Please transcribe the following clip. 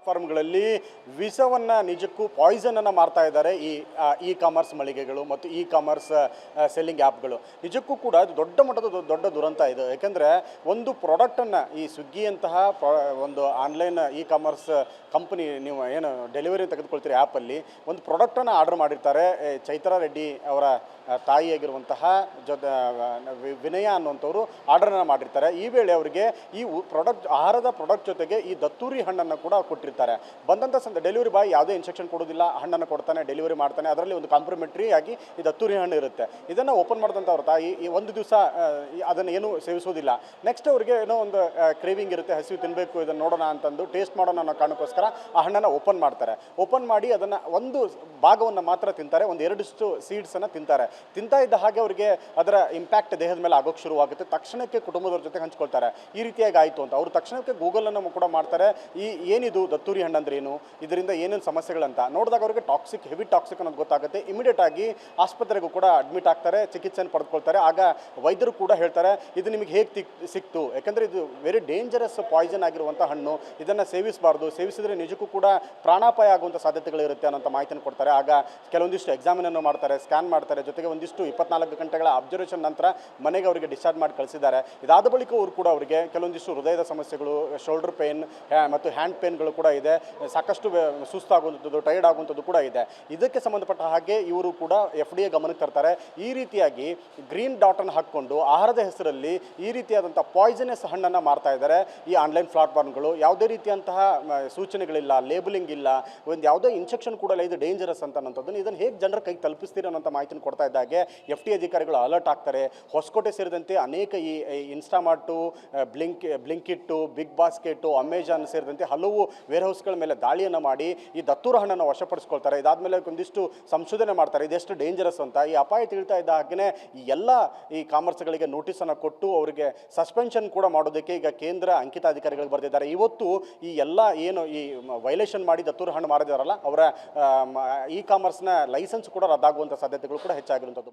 ಫಾರ್ಮ್ಗಳಲ್ಲಿ ವಿಷವನ್ನು ನಿಜಕ್ಕೂ ಪಾಯ್ಸನನ್ನು ಮಾರ್ತಾ ಇದ್ದಾರೆ ಇ ಕಾಮರ್ಸ್ ಮಳಿಗೆಗಳು ಮತ್ತು ಇ ಕಾಮರ್ಸ್ ಸೆಲ್ಲಿಂಗ್ ಆ್ಯಪ್ಗಳು. ನಿಜಕ್ಕೂ ಕೂಡ ಅದು ದೊಡ್ಡ ಮಟ್ಟದ ದೊಡ್ಡ ದುರಂತ ಇದು. ಯಾಕೆಂದರೆ ಒಂದು ಪ್ರಾಡಕ್ಟನ್ನು ಈ ಸ್ವಿಗ್ಗಿಯಂತಹ ಒಂದು ಆನ್ಲೈನ್ ಇ ಕಾಮರ್ಸ್ ಕಂಪನಿ, ನೀವು ಏನು ಡೆಲಿವರಿ ತೆಗೆದುಕೊಳ್ತೀರಿ ಆ್ಯಪಲ್ಲಿ, ಒಂದು ಪ್ರಾಡಕ್ಟನ್ನು ಆರ್ಡರ್ ಮಾಡಿರ್ತಾರೆ. ಚೈತ್ರಾ ರೆಡ್ಡಿ ಅವರ ತಾಯಿಯಾಗಿರುವಂತಹ ವಿನಯ ಅನ್ನುವಂಥವ್ರು ಆರ್ಡರನ್ನು ಮಾಡಿರ್ತಾರೆ. ಈ ವೇಳೆ ಅವರಿಗೆ ಈ ಆಹಾರದ ಪ್ರಾಡಕ್ಟ್ ಜೊತೆಗೆ ಈ ದತ್ತೂರಿ ಹಣ್ಣನ್ನು ಕೂಡ ಕೊಟ್ಟಿರ್ತಾರೆ. ಬಂದಂಥ ಡೆಲಿವರಿ ಬಾಯ್ ಯಾವುದೇ ಇನ್ಸ್ಟ್ರಕ್ಷನ್ ಕೊಡೋದಿಲ್ಲ, ಹಣ್ಣನ್ನು ಕೊಡ್ತಾನೆ, ಡೆಲಿವರಿ ಮಾಡ್ತಾನೆ. ಅದರಲ್ಲಿ ಒಂದು ಕಾಂಪ್ಲಿಮೆಂಟ್ರಿ ಆಗಿ ಈ ದತ್ತೂರಿ ಹಣ್ಣು ಇರುತ್ತೆ. ಇದನ್ನು ಓಪನ್ ಮಾಡಿದಂಥ ಅವ್ರ ತಾಯಿ ಈ ಒಂದು ದಿವಸ ಅದನ್ನು ಏನೂ ಸೇವಿಸೋದಿಲ್ಲ. ನೆಕ್ಸ್ಟ್ ಅವರಿಗೆ ಏನೋ ಒಂದು ಕ್ರೇವಿಂಗ್ ಇರುತ್ತೆ, ಹಸಿವು ತಿನ್ನಬೇಕು, ಇದನ್ನು ನೋಡೋಣ ಅಂತಂದು ಟೇಸ್ಟ್ ಮಾಡೋಣ ಅನ್ನೋ ಕಾರಣಕ್ಕೋಸ್ಕರ ಆ ಹಣ್ಣನ್ನು ಓಪನ್ ಮಾಡ್ತಾರೆ. ಓಪನ್ ಮಾಡಿ ಅದನ್ನು ಒಂದು ಭಾಗವನ್ನು ಮಾತ್ರ ತಿಂತಾರೆ, ಒಂದು ಎರಡಷ್ಟು ಸೀಡ್ಸನ್ನು ತಿಂತಾರೆ. ತಿಂತಾ ಇದ್ದ ಹಾಗೆ ಅವರಿಗೆ ಅದರ ಇಂಪ್ಯಾಕ್ಟ್ ದೇಹದ ಮೇಲೆ ಆಗೋಕ್ಕೆ ಶುರುವಾಗುತ್ತೆ. ತಕ್ಷಣಕ್ಕೆ ಕುಟುಂಬದವ್ರ ಜೊತೆ ಹಂಚ್ಕೊಳ್ತಾರೆ, ಈ ರೀತಿಯಾಗಿ ಆಯಿತು ಅಂತ. ಅವರು ತಕ್ಷಣಕ್ಕೆ ಗೂಗಲನ್ನು ಕೂಡ ಮಾಡ್ತಾರೆ, ಏನಿದು ದತ್ತೂರಿ ಹಣ್ಣು ಅಂದ್ರೆ ಏನು, ಇದರಿಂದ ಏನೇನು ಸಮಸ್ಯೆಗಳಂತ ನೋಡಿದಾಗ ಅವರಿಗೆ ಹೆವಿ ಟಾಕ್ಸಿಕ್ ಅನ್ನೋದು ಗೊತ್ತಾಗುತ್ತೆ. ಇಮಿಡಿಯೇಟ್ ಆಗಿ ಆಸ್ಪತ್ರೆಗೂ ಕೂಡ ಅಡ್ಮಿಟ್ ಆಗ್ತಾರೆ, ಚಿಕಿತ್ಸೆಯನ್ನು ಪಡೆದುಕೊಳ್ತಾರೆ. ಆಗ ವೈದ್ಯರು ಕೂಡ ಹೇಳ್ತಾರೆ, ಇದು ನಿಮಗೆ ಹೇಗೆ ಸಿಕ್ತು, ಯಾಕಂದರೆ ಇದು ವೆರಿ ಡೇಂಜರಸ್ ಪಾಯ್ಸನ್ ಆಗಿರುವಂಥ ಹಣ್ಣು, ಇದನ್ನು ಸೇವಿಸಬಾರ್ದು, ಸೇವಿಸಿದರೆ ನಿಜಕ್ಕೂ ಕೂಡ ಪ್ರಾಣಾಪಾಯ ಆಗುವಂಥ ಸಾಧ್ಯತೆಗಳಿರುತ್ತೆ ಅನ್ನೋಂಥ ಮಾಹಿತಿಯನ್ನು ಕೊಡ್ತಾರೆ. ಆಗ ಕೆಲವೊಂದಿಷ್ಟು ಎಕ್ಸಾಮಿನನ್ನು ಮಾಡ್ತಾರೆ, ಸ್ಕ್ಯಾನ್ ಮಾಡ್ತಾರೆ, ಜೊತೆಗೆ ಒಂದಿಷ್ಟು 24 ಗಂಟೆಗಳ ಅಬ್ಸರ್ವೇಷನ್ ನಂತರ ಮನೆಗೆ ಅವರಿಗೆ ಡಿಸ್ಚಾರ್ಜ್ ಮಾಡಿ ಕಳಿಸಿದ್ದಾರೆ. ಇದಾದ ಬಳಿಕ ಅವರು ಕೂಡ ಅವರಿಗೆ ಕೆಲವೊಂದಿಷ್ಟು ಹೃದಯದ ಸಮಸ್ಯೆಗಳು, ಶೋಲ್ಡರ್ ಪೇನ್ ಮತ್ತು ಹ್ಯಾಂಡ್ ಪೇನ್ಗಳು ಕೂಡ ಇದೆ, ಸಾಕಷ್ಟು ಸುಸ್ತಾಗುವಂಥದ್ದು, ಟೈರ್ಡ್ ಆಗುವಂಥದ್ದು ಕೂಡ ಇದೆ. ಇದಕ್ಕೆ ಸಂಬಂಧಪಟ್ಟ ಹಾಗೆ ಇವರು ಕೂಡ FDA ಗಮನಕ್ಕೆ ತರ್ತಾರೆ. ಈ ರೀತಿಯಾಗಿ ಗ್ರೀನ್ ಡಾಟನ್ನು ಹಾಕ್ಕೊಂಡು ಆಹಾರದ ಹೆಸರಲ್ಲಿ ಈ ರೀತಿಯಾದಂಥ ಪಾಯ್ಸನಸ್ ಹಣ್ಣನ್ನು ಮಾರ್ತಾ ಇದ್ದಾರೆ ಈ ಆನ್ಲೈನ್ ಪ್ಲಾಟ್ಫಾರ್ಮ್ಗಳು. ಯಾವುದೇ ರೀತಿಯಂತಹ ಸೂಚನೆಗಳಿಲ್ಲ, ಲೇಬಲಿಂಗ್ ಇಲ್ಲ, ಒಂದು ಯಾವುದೇ ಇನ್ಸ್ಟ್ರಕ್ಷನ್ ಕೂಡ ಇಲ್ಲ, ಇದು ಡೇಂಜರಸ್ ಅನ್ನೋಂಥದ್ದನ್ನು. ಇದನ್ನು ಹೇಗೆ ಜನರ ಕೈಗೆ ತಲುಪಿಸ್ತೀರಿ ಅನ್ನೋಂಥ ಮಾಹಿತಿನ ಕೊಡ್ತಾ ಇದ್ದಾಗೆ FDA ಅಧಿಕಾರಿಗಳು ಅಲರ್ಟ್ ಆಗ್ತಾರೆ. ಹೊಸಕೋಟೆ ಸೇರಿದಂತೆ ಅನೇಕ ಈ ಇನ್ಸ್ಟಾಮಾರ್ಟು, ಬ್ಲಿಂಕಿಟ್ಟು, ಬಿಗ್ ಬಾಸ್ಕೆಟು, ಅಮೆಜಾನ್ ಸೇರಿದಂತೆ ಹಲವು ವೇರ್ ಹೌಸ್ಗಳ ಮೇಲೆ ದಾಳಿಯನ್ನು ಮಾಡಿ ಈ ದತ್ತೂರ ಹಣ್ಣನ್ನು ವಶಪಡಿಸ್ಕೊಳ್ತಾರೆ. ಇದಾದಮೇಲೆ ಒಂದಿಷ್ಟು ಸಂಶೋಧನೆ ಮಾಡ್ತಾರೆ, ಇದೆಷ್ಟು ಡೇಂಜರಸ್ ಅಂತ. ಈ ಅಪಾಯ ತಿಳಿತಾ ಇದ್ದ ಹಾಗೆಯೇ ಈ ಎಲ್ಲ ಈ ಕಾಮರ್ಸ್ಗಳಿಗೆ ನೋಟಿಸನ್ನು ಕೊಟ್ಟು ಅವರಿಗೆ ಸಸ್ಪೆನ್ಷನ್ ಕೂಡ ಮಾಡೋದಕ್ಕೆ ಈಗ ಕೇಂದ್ರ ಅಂಕಿತ ಅಧಿಕಾರಿಗಳಿಗೆ ಬರೆದಿದ್ದಾರೆ. ಇವತ್ತು ಈ ಎಲ್ಲ ಏನು ಈ ವೈಲೇಷನ್ ಮಾಡಿ ದತ್ತೂರ ಹಣ್ಣು ಮಾರಿದಾರಲ್ಲ, ಅವರ ಇ ಕಾಮರ್ಸ್ನ ಲೈಸೆನ್ಸ್ ಕೂಡ ರದ್ದಾಗುವಂಥ ಸಾಧ್ಯತೆಗಳು ಕೂಡ ಹೆಚ್ಚಾಗಿರುವಂಥದ್ದು.